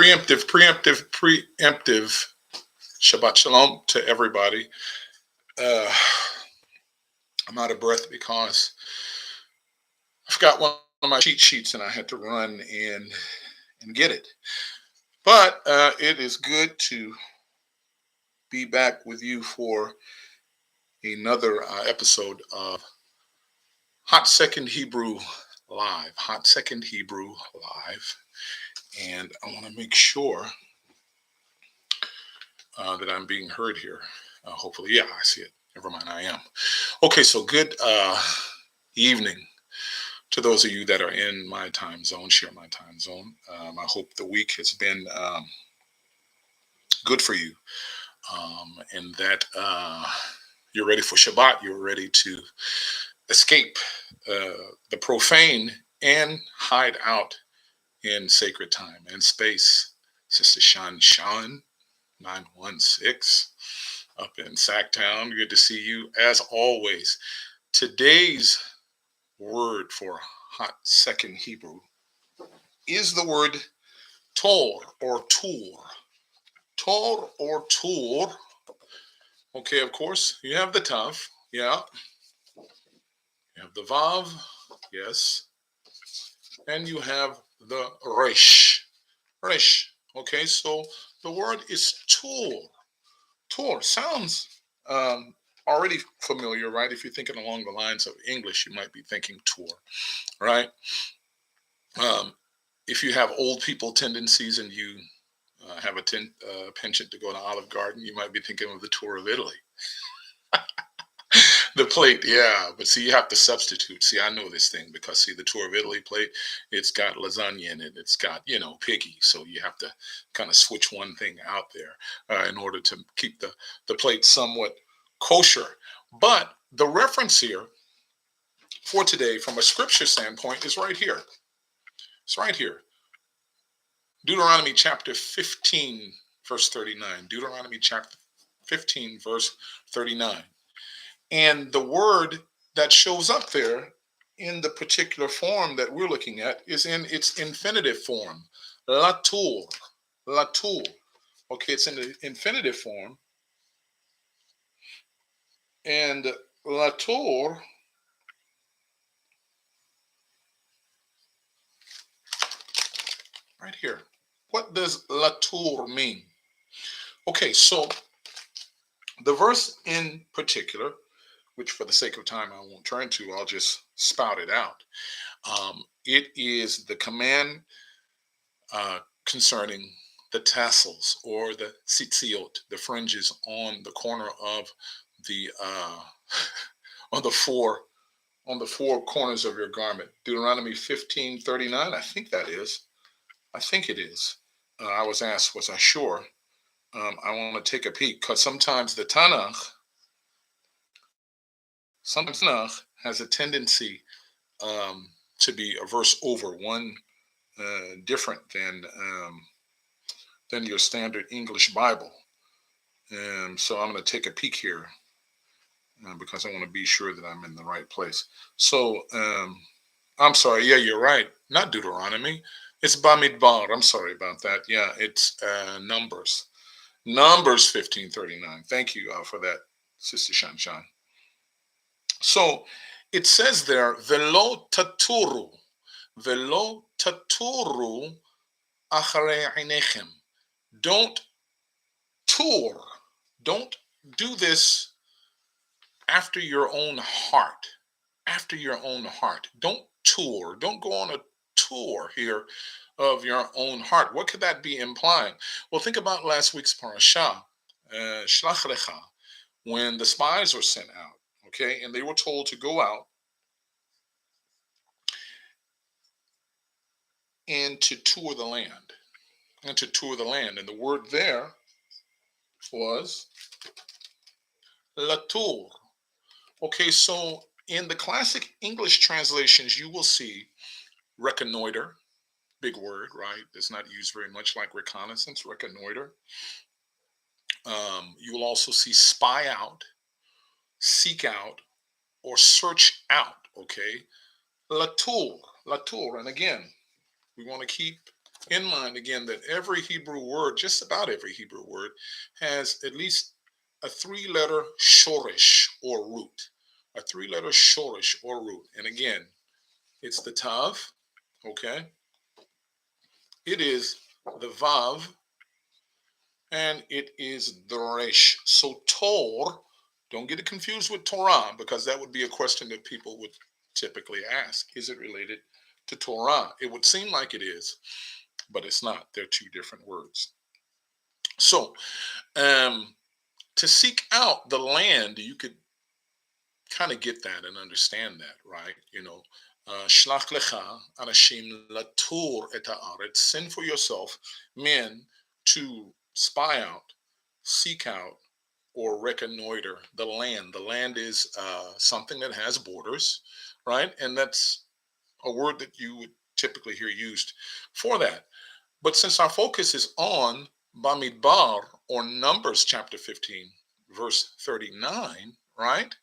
preemptive Shabbat Shalom to everybody. Uh, I'm out of breath because I forgot one of my cheat sheets and I had to run and get it. But it is good to be back with you for another episode of Hot Second Hebrew Live. Hot Second Hebrew Live. And I want to make sure that I'm being heard here. Hopefully, yeah, I see it. Never mind, I am. Okay, so good evening to those of you that are in my time zone, share my time zone. I hope the week has been good for you, and that you're ready for Shabbat. You're ready to escape the profane and hide out in sacred time and space. Sister Shan 916 up in Sacktown. Good to see you as always. Today's word for hot second Hebrew is the word tor or tour. Tor or tour. Okay, of course, you have the tav. Yeah. You have the vav. Yes. And you have the resh. Resh. Okay, so the word is tour. Tour sounds already familiar, right? If you're thinking along the lines of English, you might be thinking tour, right? If you have old people tendencies and you have a penchant to go to Olive Garden, you might be thinking of the tour of Italy. The plate, yeah, but see, you have to substitute. See, I know this thing because see, the tour of Italy plate, it's got lasagna in it, it's got piggy, so you have to kind of switch one thing out there in order to keep the plate somewhat kosher. But the reference here for today, from a scripture standpoint, is right here. It's right here. Deuteronomy chapter 15, verse 39. Deuteronomy chapter 15, verse 39. And the word that shows up there in the particular form that we're looking at is in its infinitive form, latur, latur. Okay, it's in the infinitive form. And latur right here. What does latur mean? Okay, so the verse in particular, which for the sake of time I won't turn to, I'll just spout it out. It is the command concerning the tassels or the tzitziot, the fringes on the corner of the on the four corners of your garment. Deuteronomy 15:39. I think that is. I think it is. I was asked, was I sure? I want to take a peek because sometimes the Tanakh has a tendency to be a verse over, one different than your standard English Bible. So I'm going to take a peek here because I want to be sure that I'm in the right place. So I'm sorry. Yeah, you're right. Not Deuteronomy. It's Bamidbar. I'm sorry about that. Yeah, it's Numbers. Numbers 15:39. Thank you for that, Sister Shanshan. So it says there, velo taturu acharei einechem. Don't tour. Don't do this after your own heart. After your own heart. Don't tour. Don't go on a tour here of your own heart. What could that be implying? Well, think about last week's parashah, Shlach Lecha, when the spies were sent out, okay, and they were told to go out and to tour the land. And to tour the land. And the word there was Latour. Okay, so in the classic English translations, you will see reconnoiter, big word, right? It's not used very much like reconnaissance, reconnoiter. You will also see spy out, seek out, or search out, okay? Latour. And again, we want to keep in mind again that every Hebrew word, just about every Hebrew word, has at least a three-letter shoresh or root. A three-letter shoresh or root. And again, it's the tav, okay? It is the vav, and it is the resh. So tor, don't get it confused with Torah, because that would be a question that people would typically ask. Is it related to Torah? It would seem like it is, but it's not. They're two different words. So to seek out the land, you could kind of get that and understand that, right? Shlach lecha anashim latur et haaretz, send for yourself men to spy out, seek out, or reconnoiter the land. The land is something that has borders, right? And that's a word that you would typically hear used for that. But since our focus is on Bamidbar, or Numbers chapter 15, verse 39, right?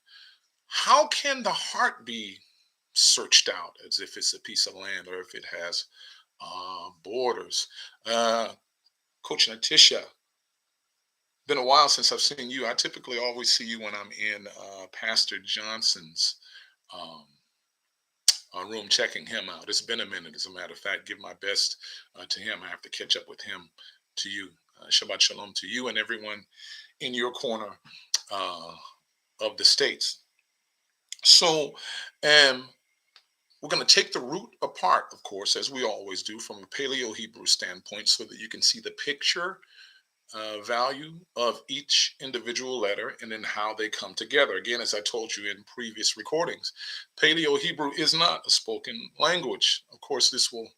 How can the heart be searched out as if it's a piece of land or if it has borders? Coach Natisha, been a while since I've seen you. I typically always see you when I'm in Pastor Johnson's um, room checking him out. It's been a minute, as a matter of fact. Give my best to him. I have to catch up with him, to you. Shabbat Shalom to you and everyone in your corner of the States. So, we're going to take the root apart, of course, as we always do, from a Paleo-Hebrew standpoint, so that you can see the picture value of each individual letter and then how they come together. Again, as I told you in previous recordings, Paleo-Hebrew is not a spoken language. Of course, this will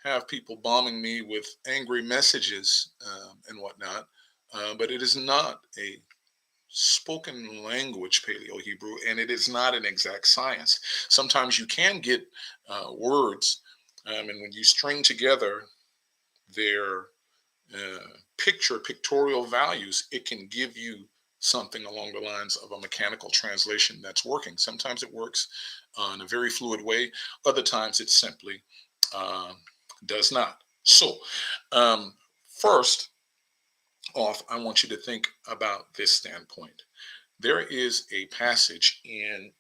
have people bombing me with angry messages and whatnot, but it is not a spoken language, Paleo-Hebrew, and it is not an exact science. Sometimes you can get words, and when you string together their pictorial values, it can give you something along the lines of a mechanical translation that's working. Sometimes it works in a very fluid way. Other times it simply does not. So first off, I want you to think about this standpoint. There is a passage in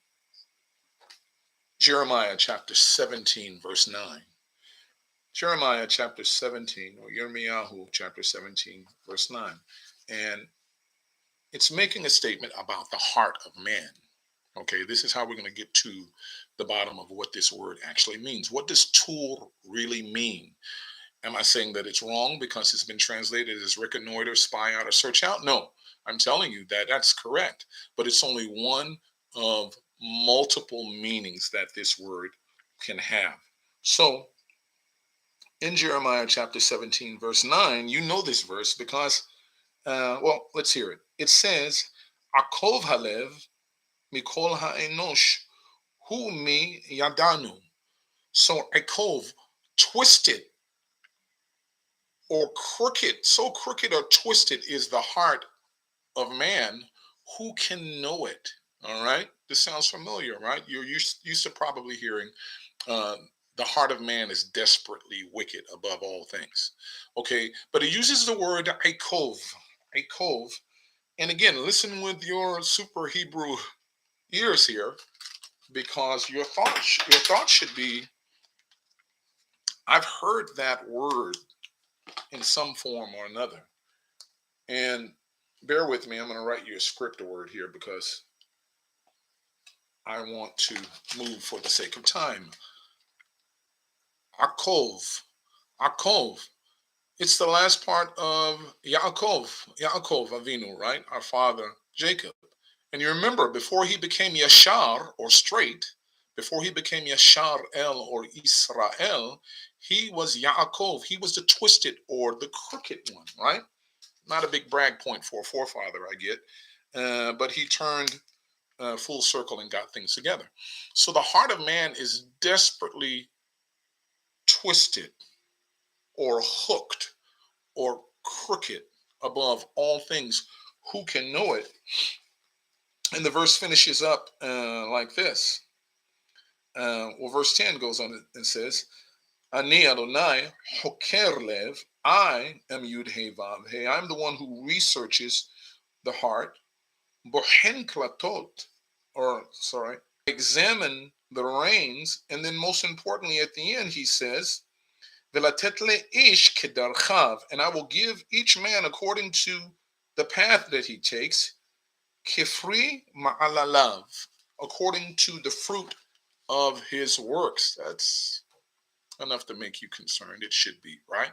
Jeremiah chapter 17, verse 9. Jeremiah chapter 17, or Yirmiyahu chapter 17, verse 9. And it's making a statement about the heart of man. Okay, this is how we're going to get to the bottom of what this word actually means. What does tur really mean? Am I saying that it's wrong because it's been translated as reconnoiter, spy out, or search out? No, I'm telling you that that's correct, but it's only one of multiple meanings that this word can have. So in Jeremiah chapter 17, verse 9, you know this verse because, well, let's hear it. It says, Akov halev mikol ha'enosh hu mi yadanu. So akov, twisted or crooked, so crooked or twisted is the heart of man, who can know it? All right, this sounds familiar, right? You're used to probably hearing uh, the heart of man is desperately wicked above all things. Okay, but it uses the word akov, and again, listen with your super Hebrew ears here, because your thoughts should be, I've heard that word in some form or another. And bear with me, I'm going to write you a script word here because I want to move for the sake of time. Akov. Akov. It's the last part of Yaakov Avinu, right? Our father Jacob. And you remember, before he became Yashar, or straight, before he became Yashar El, or Israel, he was Yaakov. He was the twisted or the crooked one, right? Not a big brag point for a forefather, I get. But he turned full circle and got things together. So the heart of man is desperately twisted or hooked or crooked above all things. Who can know it? And the verse finishes up like this. Well, verse 10 goes on and says, Ani Adonai Hoker Lev. I am Yud He Vav He. I'm the one who researches the heart. Bohen Klatot, or sorry, examine the reins, and then most importantly at the end he says, Velatet ish kedarchav, and I will give each man according to the path that he takes, kifri ma'alalav, according to the fruit of his works. That's enough to make you concerned. It should be, right?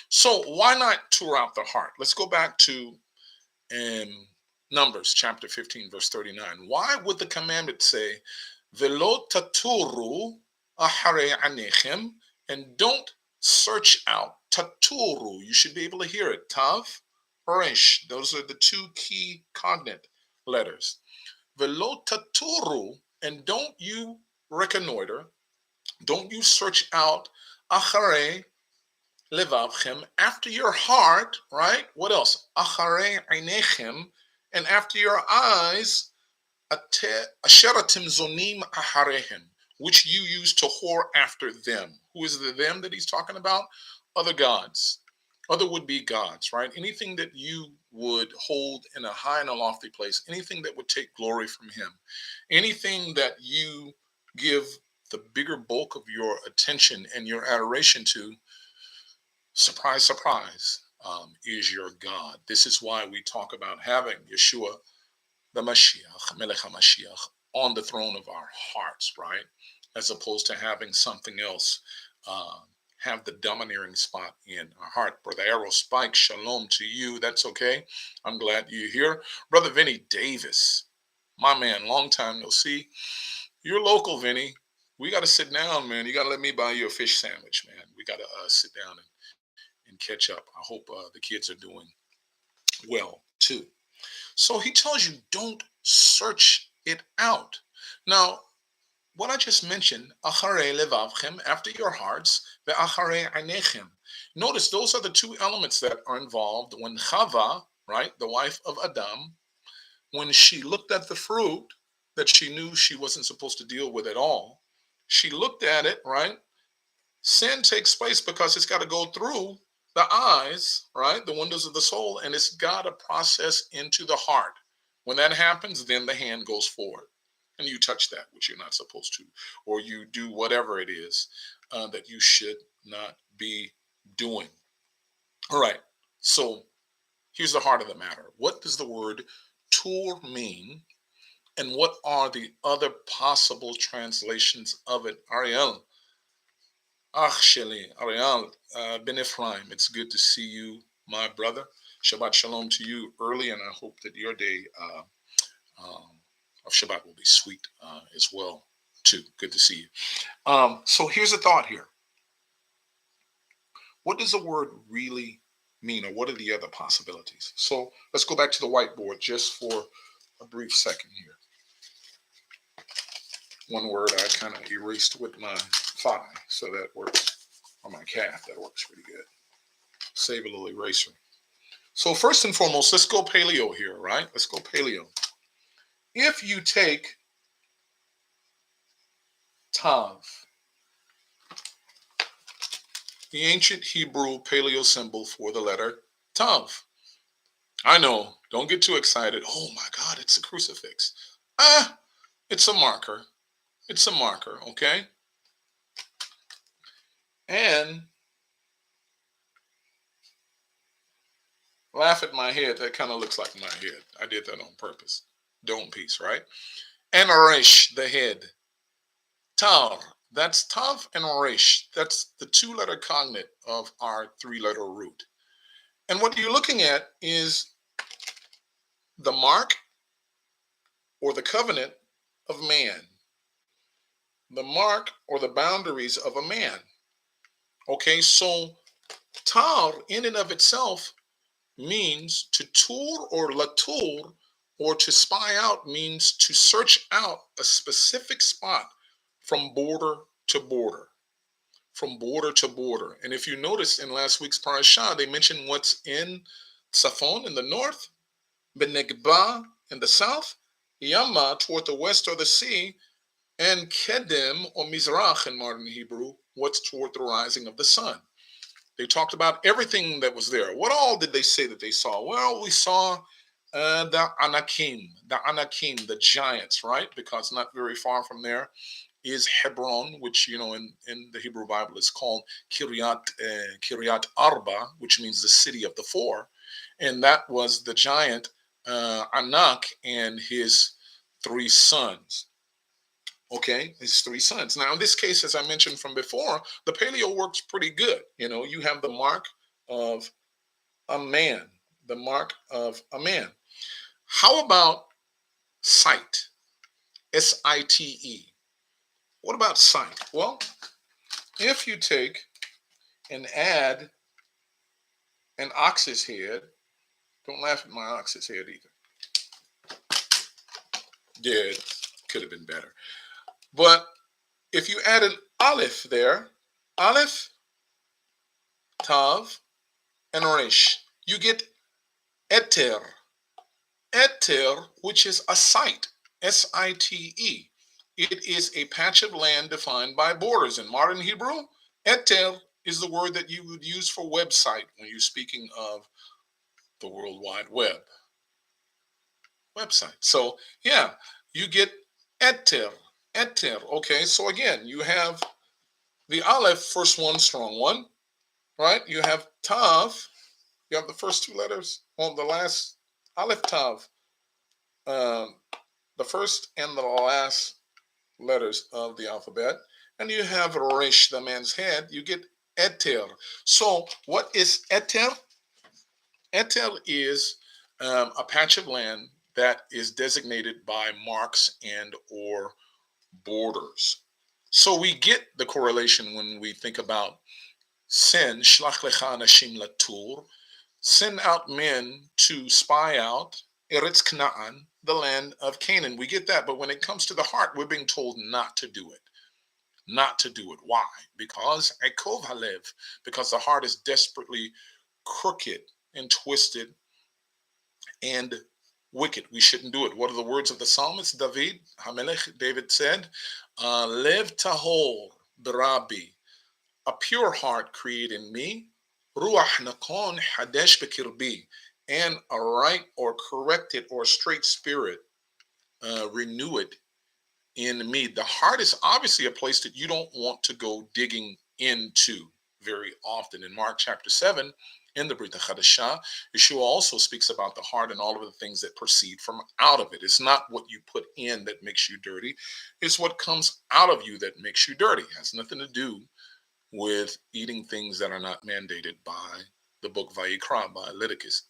So why not tour out the heart? Let's go back to Numbers chapter 15, verse 39. Why would the commandment say, Velo taturu ahare anechem, and don't search out? Taturu, you should be able to hear it. Tav, resh, those are the two key cognate letters. Velo taturu, and don't you reconnoiter, don't you search out achare levavchem, after your heart, right? What else? Achare einechem, and after your eyes, asheratim zonim aharehem, which you use to whore after them. Who is the them that he's talking about? Other gods, other would-be gods, right? Anything that you would hold in a high and a lofty place, anything that would take glory from him, anything that you give the bigger bulk of your attention and your adoration to, surprise, surprise, is your God. This is why we talk about having Yeshua, the Mashiach, Melech HaMashiach, on the throne of our hearts, right? As opposed to having something else have the domineering spot in our heart. Brother Arrow Spike, shalom to you. That's okay. I'm glad you're here. Brother Vinny Davis, my man, long time no see. You're local, Vinny. We got to sit down, man. You got to let me buy you a fish sandwich, man. We got to sit down and catch up. I hope the kids are doing well too. So he tells you, don't search it out. Now, what I just mentioned, achare levavchem, after your hearts, ve'achare einechem. Notice those are the two elements that are involved when Chava, right, the wife of Adam, when she looked at the fruit that she knew she wasn't supposed to deal with at all, she looked at it, right? Sin takes place because it's got to go through the eyes, right? The windows of the soul, and it's got to process into the heart. When that happens, then the hand goes forward and you touch that, which you're not supposed to, or you do whatever it is that you should not be doing. All right. So here's the heart of the matter. What does the word tur mean? And what are the other possible translations of it? Ariel, Ach Sheli, Ariel, Ben Ephraim, it's good to see you, my brother. Shabbat Shalom to you early, and I hope that your day of Shabbat will be sweet as well, too. Good to see you. So here's a thought here. What does the word really mean, or what are the other possibilities? So let's go back to the whiteboard just for a brief second here. One word I kind of erased with my thigh, so that works, or my calf, that works pretty good. Save a little eraser. So first and foremost, let's go paleo here, right? Let's go paleo. If you take Tav, the ancient Hebrew paleo symbol for the letter Tav. I know, don't get too excited. Oh my God, it's a crucifix. It's a marker. It's a marker, okay? And laugh at my head. That kind of looks like my head. I did that on purpose. Dome piece, right? And Resh, the head. Tar, that's Tav and Resh. That's the two-letter cognate of our three-letter root. And what you're looking at is the mark or the covenant of man. The mark or the boundaries of a man. Okay, so Tar in and of itself means to tour or latour, or to spy out means to search out a specific spot from border to border. From border to border. And if you notice in last week's parashah, they mentioned what's in Tzafon in the north, Benegba in the south, Yama toward the west or the sea, And Kedem, or Mizrach in modern Hebrew, what's toward the rising of the sun. They talked about everything that was there. What all did they say that they saw? Well, we saw the giants, right? Because not very far from there is Hebron, which in the Hebrew Bible is called Kiryat Arba, which means the city of the four, and that was the giant Anak and his three sons. Okay, his three sons. Now, in this case, as I mentioned from before, the paleo works pretty good. You have the mark of a man, the mark of a man. How about sight? Site. What about sight? Well, if you take and add an ox's head, don't laugh at my ox's head either. Yeah, it could have been better. But if you add an aleph there, aleph, tav, and resh, you get eter. Eter, which is a site, Site. It is a patch of land defined by borders. In modern Hebrew, eter is the word that you would use for website when you're speaking of the World Wide Web website. So yeah, you get eter, eter. Okay, so again, you have the aleph, first one, strong one, right? You have tav, you have the first two letters on the last aleph tav, the first and the last letters of the alphabet, and you have resh, the man's head. You get eter. So what is eter? Eter is a patch of land that is designated by marks and or borders. So we get the correlation when we think about sin, shlach lecha anashim letור, send out men to spy out Eretz Canaan, the land of Canaan. We get that, but when it comes to the heart, we're being told not to do it. Not to do it. Why? Because Ekov Halev, because the heart is desperately crooked and twisted and wicked. We shouldn't do it. What are the words of the psalmist? David Hamelech, David said, Lev tahor b'rabi, a pure heart create in me, ruach nakon hadesh bekirbi, and a right or corrected or straight spirit renew it in me. The heart is obviously a place that you don't want to go digging into very often. In Mark chapter 7, in the Brit Chadashah, Yeshua also speaks about the heart and all of the things that proceed from out of it. It's not what you put in that makes you dirty. It's what comes out of you that makes you dirty. It has nothing to do with eating things that are not mandated by the book Vayikra, by Leviticus.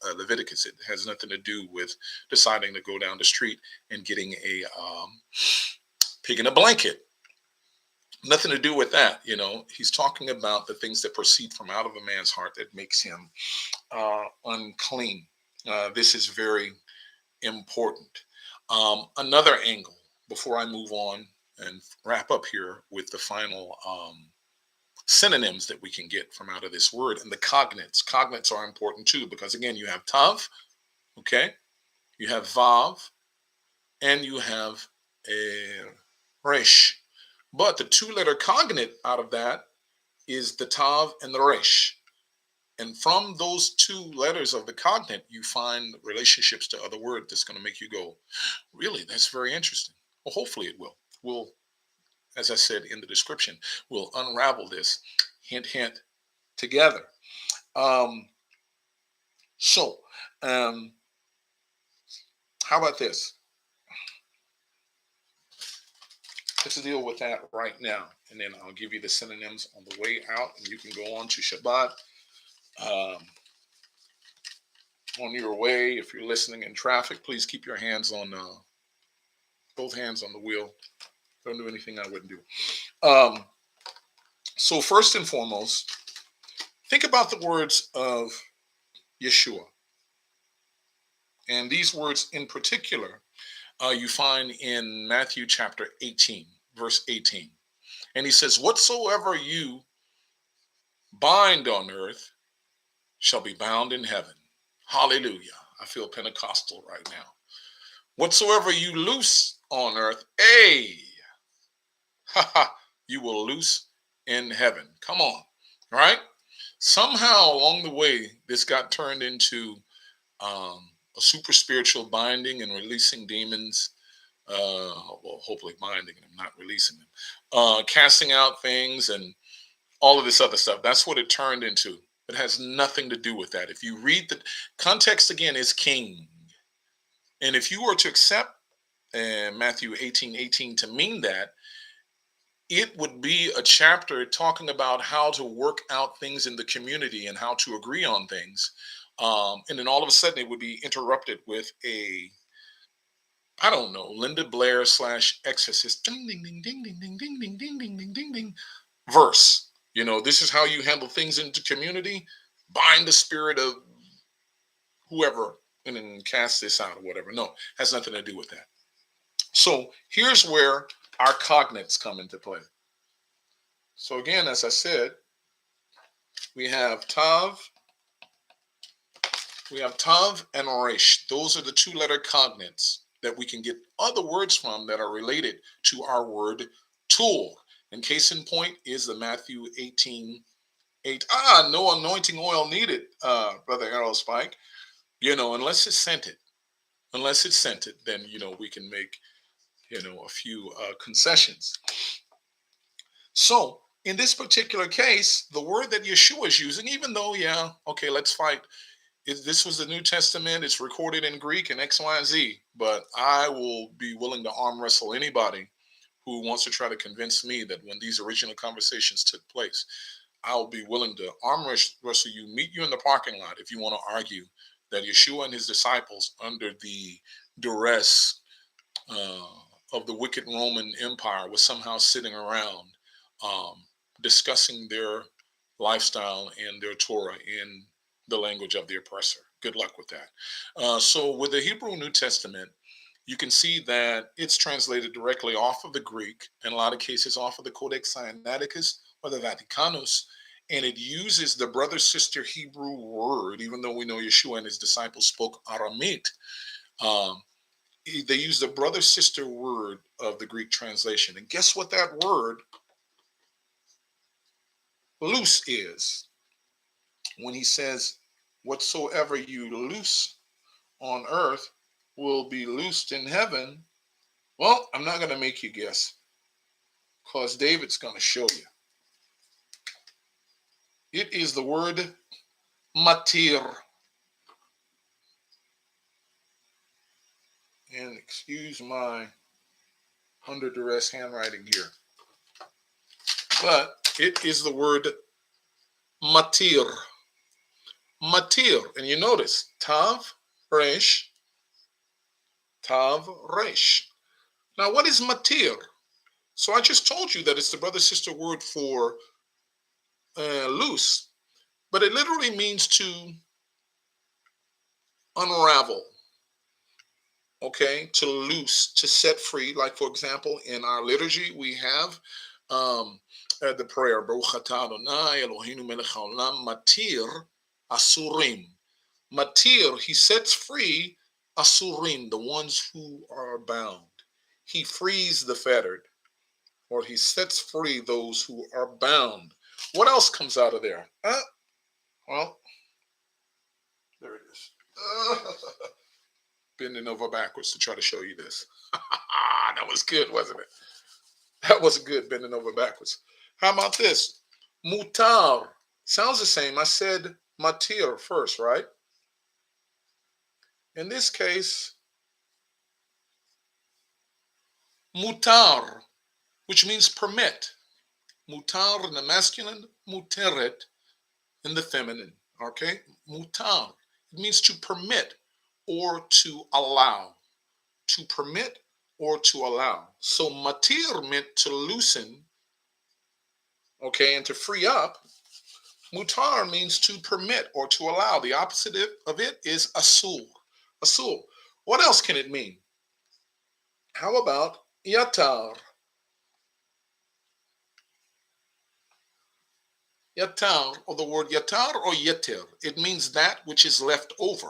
It has nothing to do with deciding to go down the street and getting a pig in a blanket. Nothing to do with that. He's talking about the things that proceed from out of a man's heart that makes him unclean. This is very important. Another angle before I move on and wrap up here with the final synonyms that we can get from out of this word, and the cognates. Cognates are important too, because again, you have tav, okay, you have vav, and you have resh. But the two-letter cognate out of that is the tav and the resh. And from those two letters of the cognate, you find relationships to other words that's going to make you go, really, that's very interesting. Well, hopefully it will. We'll, as I said in the description, we'll unravel this, hint, hint, together. So, how about this? Let's deal with that right now, and then I'll give you the synonyms on the way out, and you can go on to Shabbat. On your way, if you're listening in traffic, please keep your hands on both hands on the wheel. Don't do anything I wouldn't do. So first and foremost, think about the words of Yeshua. And these words in particular, you find in Matthew chapter 18, verse 18. And he says, whatsoever you bind on earth shall be bound in heaven. Hallelujah. I feel Pentecostal right now. Whatsoever you loose on earth, you will loose in heaven. Come on, right? Somehow along the way, this got turned into a super spiritual binding and releasing demons. Well, hopefully binding them, not releasing them. Casting out things and all of this other stuff. That's what it turned into. It has nothing to do with that. If you read the context again, is king. And if you were to accept Matthew 18:18 to mean that, it would be a chapter talking about how to work out things in the community and how to agree on things. And then all of a sudden it would be interrupted with a, I don't know, Linda Blair slash exorcist ding ding ding ding ding ding ding ding ding ding ding ding ding verse. This is how you handle things in the community. Bind the spirit of whoever and then cast this out or whatever. No, has nothing to do with that. So here's where our cognates come into play. So again, as I said, we have Tav and Resh. Those are the two-letter cognates that we can get other words from that are related to our word tool. And case in point is the Matthew 18:8. No anointing oil needed, Brother Harold Spike. Unless it's scented. Unless it's scented, then, we can make, a few concessions. So in this particular case, the word that Yeshua is using, even though, okay, let's fight. This was the New Testament. It's recorded in Greek and X, Y, and Z. But I will be willing to arm wrestle anybody who wants to try to convince me that when these original conversations took place, I'll be willing to arm wrestle you, meet you in the parking lot if you want to argue that Yeshua and his disciples, under the duress of the wicked Roman Empire, was somehow sitting around discussing their lifestyle and their Torah in the language of the oppressor. Good luck with that. So with the Hebrew New Testament, you can see that it's translated directly off of the Greek, in a lot of cases off of the Codex Sinaiticus or the Vaticanus, and it uses the brother-sister Hebrew word, even though we know Yeshua and his disciples spoke Aramaic. They use the brother-sister word of the Greek translation. And guess what that word, loose, is? When he says, whatsoever you loose on earth will be loosed in heaven. Well, I'm not going to make you guess, because David's going to show you. It is the word matir. And excuse my under duress handwriting here, but it is the word matir. Matir. And you notice Tav, Resh. Tav, Resh. Now, what is matir? So I just told you that it's the brother-sister word for loose, but it literally means to unravel, okay, to loose, to set free. Like, for example, in our liturgy, we have the prayer, Baruch atah Adonai Eloheinu melech haolam matir asurim. Matir, he sets free asurim, the ones who are bound. He frees the fettered, or he sets free those who are bound. What else comes out of there? Well, there it is. Bending over backwards to try to show you this. That was good, wasn't it? That was good, bending over backwards. How about this? Mutar. Sounds the same. I said matir first, right? In this case, mutar, which means permit. Mutar in the masculine, muteret in the feminine. Okay? Mutar. It means to permit or to allow. To permit or to allow. So matir meant to loosen, okay, and to free up. Mutar means to permit or to allow. The opposite of it is asur. Asur. What else can it mean? How about yatar? Yatar, or the word yatar or yeter. It means that which is left over.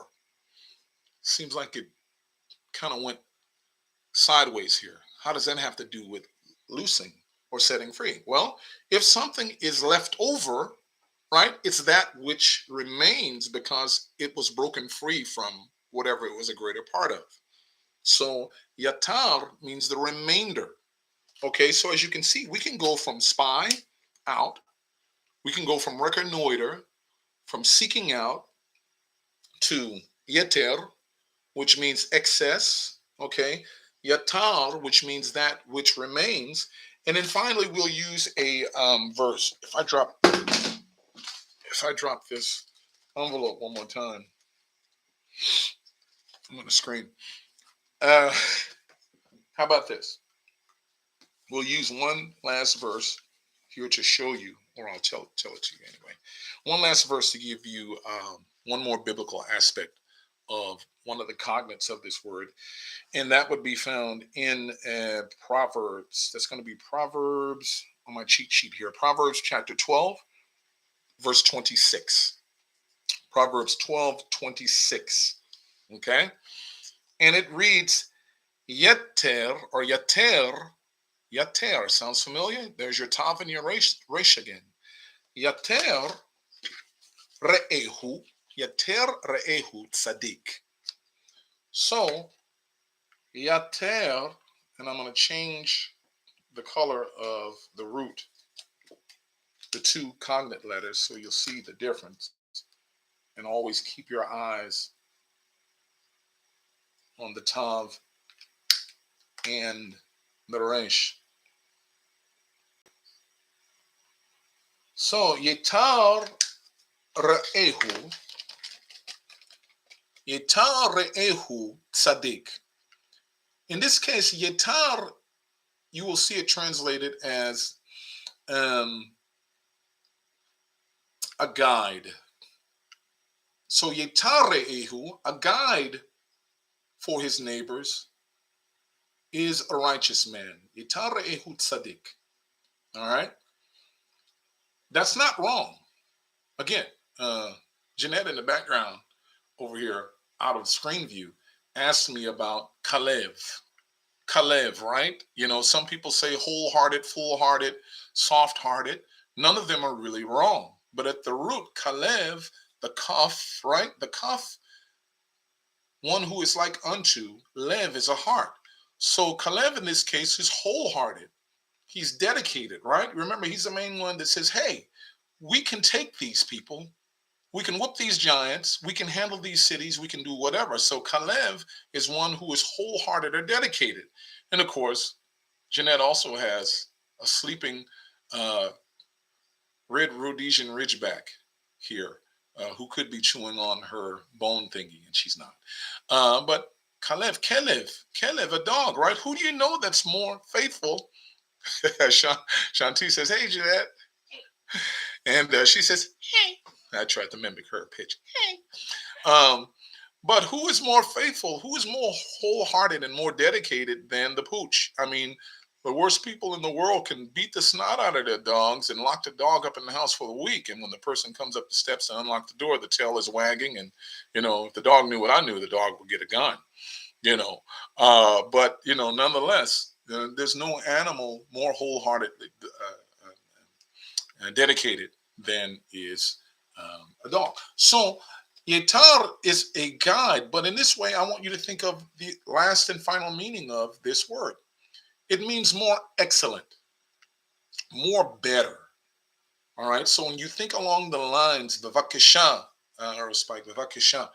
Seems like it kind of went sideways here. How does that have to do with loosing or setting free? Well, if something is left over, right, it's that which remains because it was broken free from whatever it was a greater part of. So yatar means the remainder. Okay, so as you can see, we can go from spy out, we can go from reconnoiter, from seeking out to yeter, which means excess. Okay, yatar, which means that which remains, and then finally we'll use a verse. If I drop this envelope one more time, I'm on the screen. Uh, how about this? We'll use one last verse here to show you, or I'll tell it to you anyway. One last verse to give you one more biblical aspect of one of the cognates of this word, and that would be found in Proverbs. That's going to be Proverbs on my cheat sheet here. Proverbs chapter 12, verse 26. Proverbs 12:26. Okay, and it reads, "Yeter" or "yater." Yater sounds familiar. There's your tav and your resh again. Yater re'ehu. Yater re'ehu tzadik. So yater, and I'm going to change the color of the root, the two cognate letters, so you'll see the difference. And always keep your eyes on the tav and the resh. So yetar re'ehu. Yetar re'ehu tzadik. In this case, yetar, you will see it translated as a guide. So yetar re'ehu, a guide for his neighbors, is a righteous man. Yetar re'ehu tzadik. All right? That's not wrong. Again, Jeanette in the background over here, out of screen view, asked me about Kalev. Kalev, right? You know, some people say wholehearted, full-hearted, soft-hearted. None of them are really wrong. But at the root, Kalev, the kaf, right? The kaf, one who is like unto, lev is a heart. So Kalev in this case is wholehearted. He's dedicated, right? Remember, he's the main one that says, hey, we can take these people. We can whoop these giants. We can handle these cities. We can do whatever. So Kalev is one who is wholehearted or dedicated. And of course, Jeanette also has a sleeping red Rhodesian Ridgeback here who could be chewing on her bone thingy, and she's not. But Kelev, a dog, right? Who do you know that's more faithful? Shanti says, hey, Jeanette. And she says, hey. I tried to mimic her pitch. Hey. But who is more faithful? Who is more wholehearted and more dedicated than the pooch? I mean, the worst people in the world can beat the snot out of their dogs and lock the dog up in the house for a week. And when the person comes up the steps and unlock the door, the tail is wagging. And, you know, if the dog knew what I knew, the dog would get a gun, you know. But, you know, nonetheless, there's no animal more wholehearted dedicated than is a dog. So Yetar is a guide, but in this way, I want you to think of the last and final meaning of this word. It means more excellent, more better. All right. So when you think along the lines, bevakesha, or spike, bevakesha,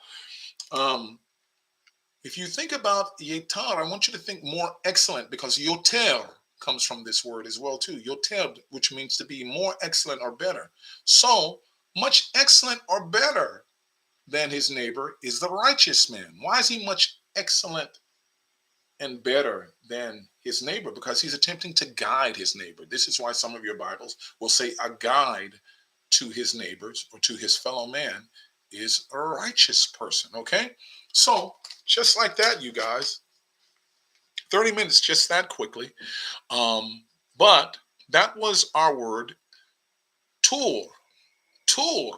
if you think about Yetar, I want you to think more excellent, because yoter comes from this word as well too. Yoter, which means to be more excellent or better. So much excellent or better than his neighbor is the righteous man. Why is he much excellent and better than his neighbor? Because he's attempting to guide his neighbor. This is why some of your Bibles will say a guide to his neighbors or to his fellow man is a righteous person. Okay, so just like that, you guys, 30 minutes, just that quickly. But that was our word tool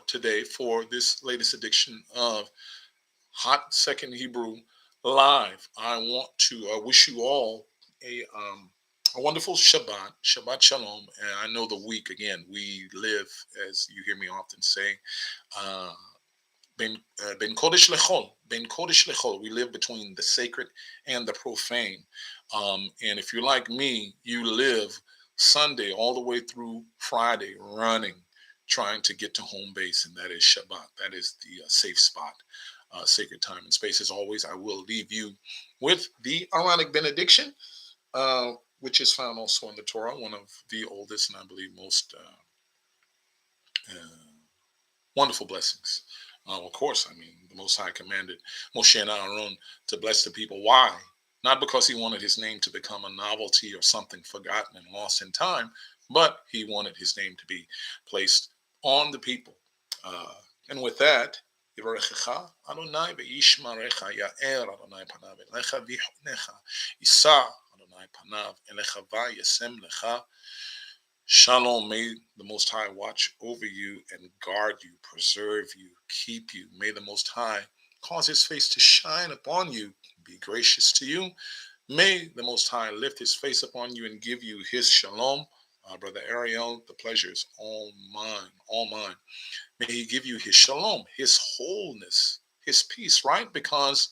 today for this latest edition of Hot Second Hebrew Live. I want to wish you all a a wonderful Shabbat Shalom. And I know the week, again, we live, as you hear me often say, uh, Ben Kodesh Lechol, Ben Kodesh Lechol. We live between the sacred and the profane. And if you're like me, you live Sunday all the way through Friday running, trying to get to home base, and that is Shabbat. That is the safe spot, sacred time and space. As always, I will leave you with the Aaronic benediction, which is found also in the Torah, one of the oldest and I believe most uh, wonderful blessings. Of course, I mean, the Most High commanded Moshe and Aaron to bless the people. Why? Not because he wanted his name to become a novelty or something forgotten and lost in time, but he wanted his name to be placed on the people. Uh, and with that, Yivarechecha Adonai ve'yishmarecha ya'er Adonai panav elecha v'yichunecha Yisa Adonai panav elecha va'yasem lecha Shalom, may the Most High watch over you and guard you, preserve you, keep you. May the Most High cause his face to shine upon you, be gracious to you. May the Most High lift his face upon you and give you his shalom. Brother Ariel, the pleasure is all mine, all mine. May he give you his shalom, his wholeness, his peace, right? Because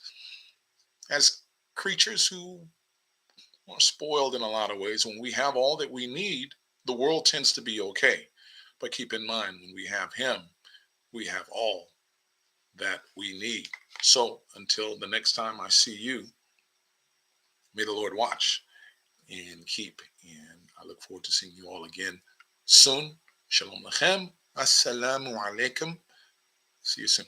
as creatures who are spoiled in a lot of ways, when we have all that we need, the world tends to be okay. But keep in mind, when we have him, we have all that we need. So until the next time I see you, may the Lord watch and keep. And I look forward to seeing you all again soon. Shalom lachem. Assalamu alaikum. See you soon.